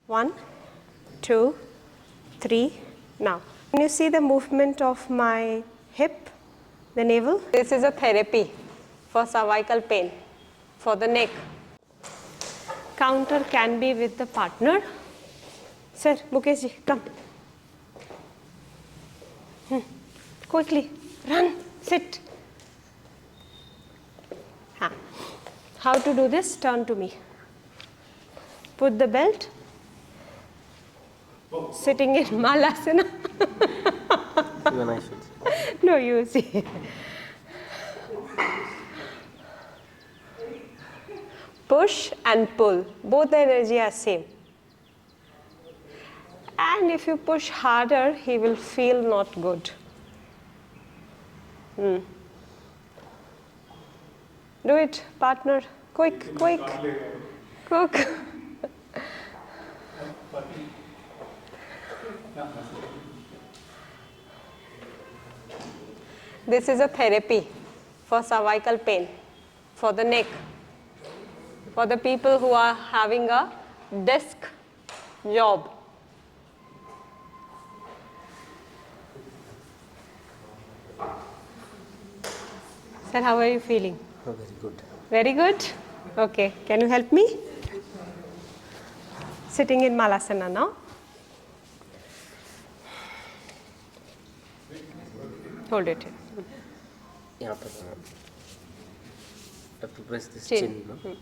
1, 2, 3. Now, can you see the movement of my hip, the navel? This is a therapy for cervical pain, for the neck. Counter can be with the partner. Sir, Mukesh ji, come. Quickly, run, sit. How to do this? Turn to me. Put the belt. Sitting in Malasana. Even I should. No, you see. Push and pull. Both the energy are same. And if you push harder, he will feel not good. Do it, partner. Quick, quick. Quick. This is a therapy for cervical pain, for the neck, for the people who are having a desk job. Sir, how are you feeling? Oh, very good. Very good? Okay. Can you help me? Sitting in Malasana now. Hold it here. Yeah, but have to press this chin, no?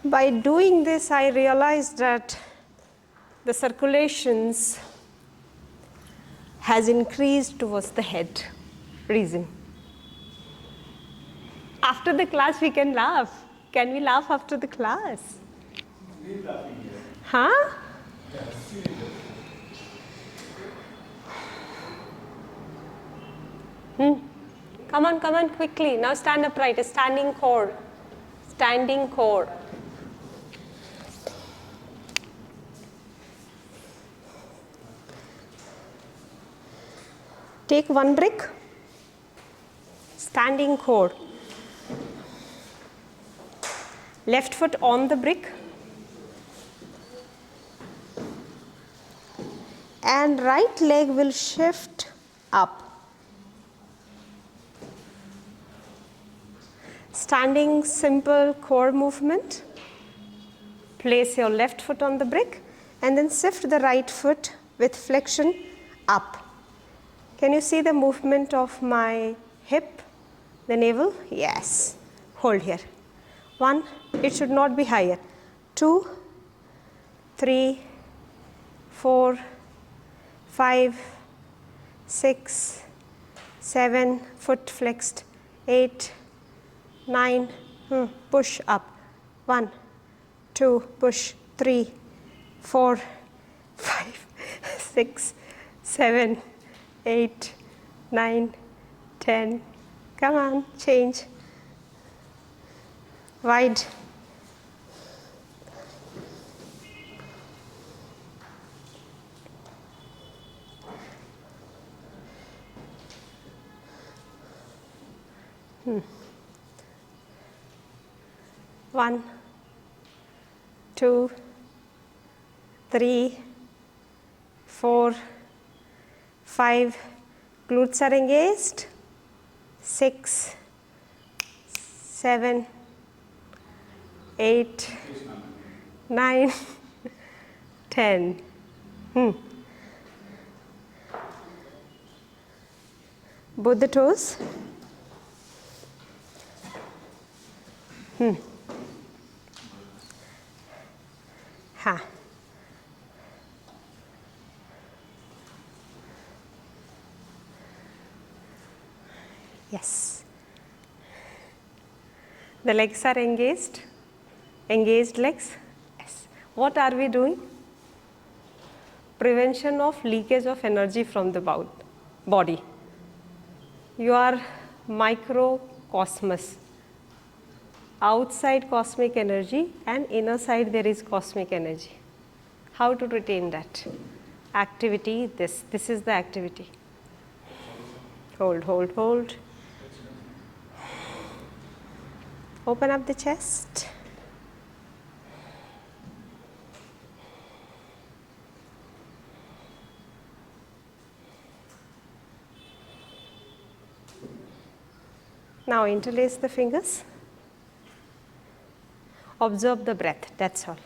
By doing this, I realized that the circulations has increased towards the head. Reason. After the class, we can laugh. Can we laugh after the class? Huh? Come on, quickly. Now stand upright. Standing core. Standing core. Take one brick. Standing core. Left foot on the brick. And right leg will shift up. Standing simple core movement. Place your left foot on the brick and then shift the right foot with flexion up. Can you see the movement of my hip, the navel? Yes. Hold here. 1, it should not be higher. 2, 3, 4, 5, 6, 7, foot flexed, 8, 9, push up. 1, 2, push, 3, 4, 5, 6, 7, 8, 9, 10. Come on, change. Wide. One, 2, 3, 4, 5. Glutes are engaged. 6, 7, 8, 9, 10. Both the toes. Yes. The legs are engaged. Engaged legs. Yes. What are we doing? Prevention of leakage of energy from the body. You are microcosmos. Outside cosmic energy and inner side there is cosmic energy. How to retain that? Activity, this is the activity. Hold, hold, hold. Open up the chest. Now interlace the fingers. Observe the breath, that's all.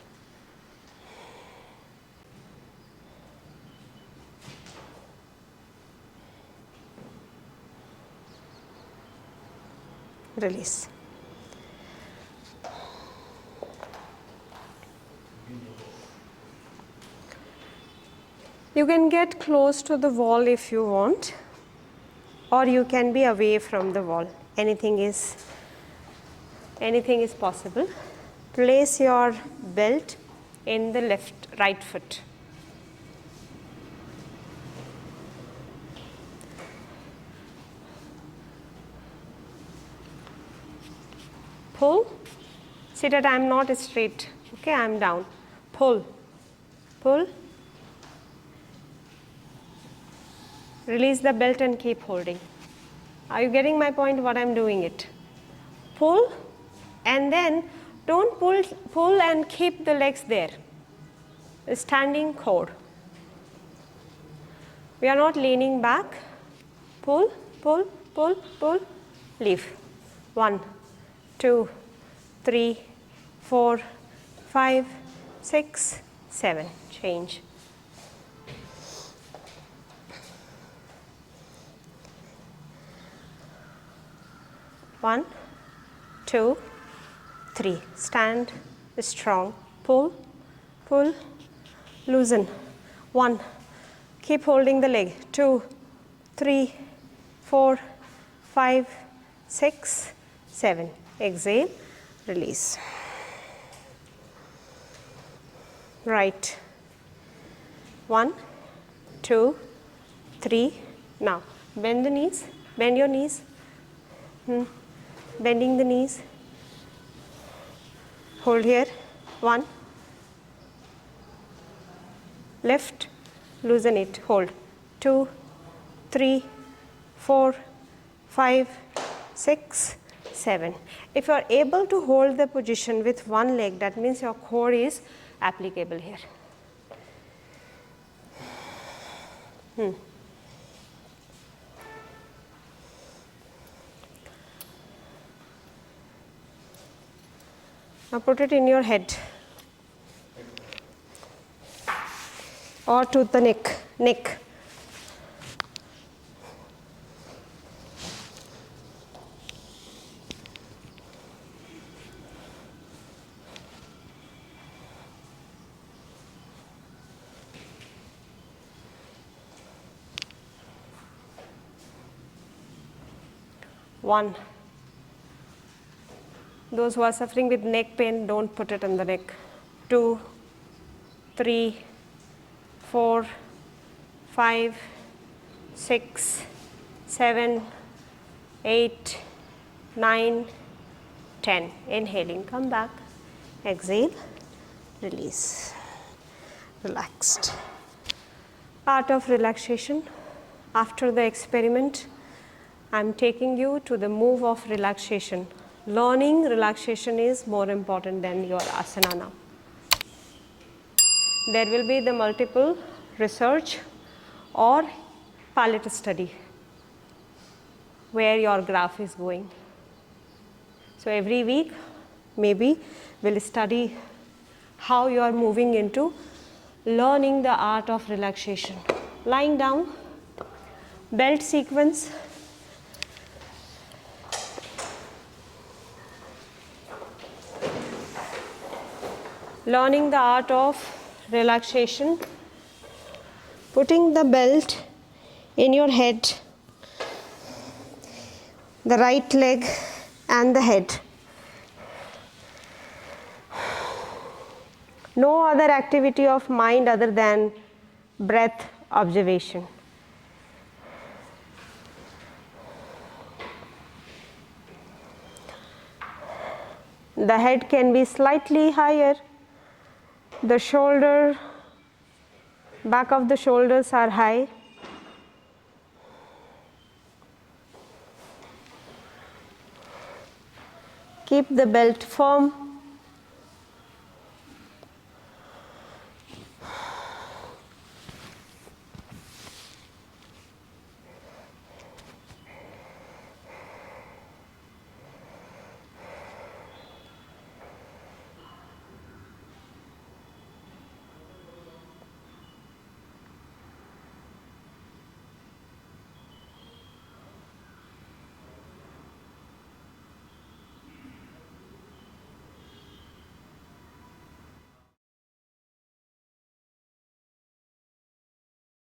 Release. You can get close to the wall if you want, or you can be away from the wall. Anything is possible. Place your belt in the right foot. Pull. See that I am not straight. Okay, I am down. Pull. Pull. Release the belt and keep holding. Are you getting my point what I am doing it? Pull and then don't pull and keep the legs there. Standing core. We are not leaning back. Pull, pull, pull, pull, leave. 1, 2, 3, 4, 5, 6, 7. Change. One, 2, 3. Stand strong. Pull, pull, loosen. 1. Keep holding the leg. 2, 3, 4, 5, 6, 7. Exhale, release. Right. 1, 2, 3. Now bend the knees. Bend your knees. Bending the knees. Hold here. 1. Lift. Loosen it. Hold. 2, 3, 4, 5, 6, 7. If you are able to hold the position with one leg, that means your core is applicable here. Now put it in your head or to the neck. One. Those who are suffering with neck pain, don't put it on the neck. 2, 3, 4, 5, 6, 7, 8, 9, 10. Inhaling, come back. Exhale, release. Relaxed. Art of relaxation. After the experiment, I am taking you to the move of relaxation. Learning relaxation is more important than your asana now. There will be the multiple research or pilot study where your graph is going. So every week maybe we'll study how you are moving into learning the art of relaxation. Lying down, belt sequence. Learning the art of relaxation, putting the belt in your head, the right leg and the head. No other activity of mind other than breath observation. The head can be slightly higher, the shoulder, back of the shoulders are high. Keep the belt firm.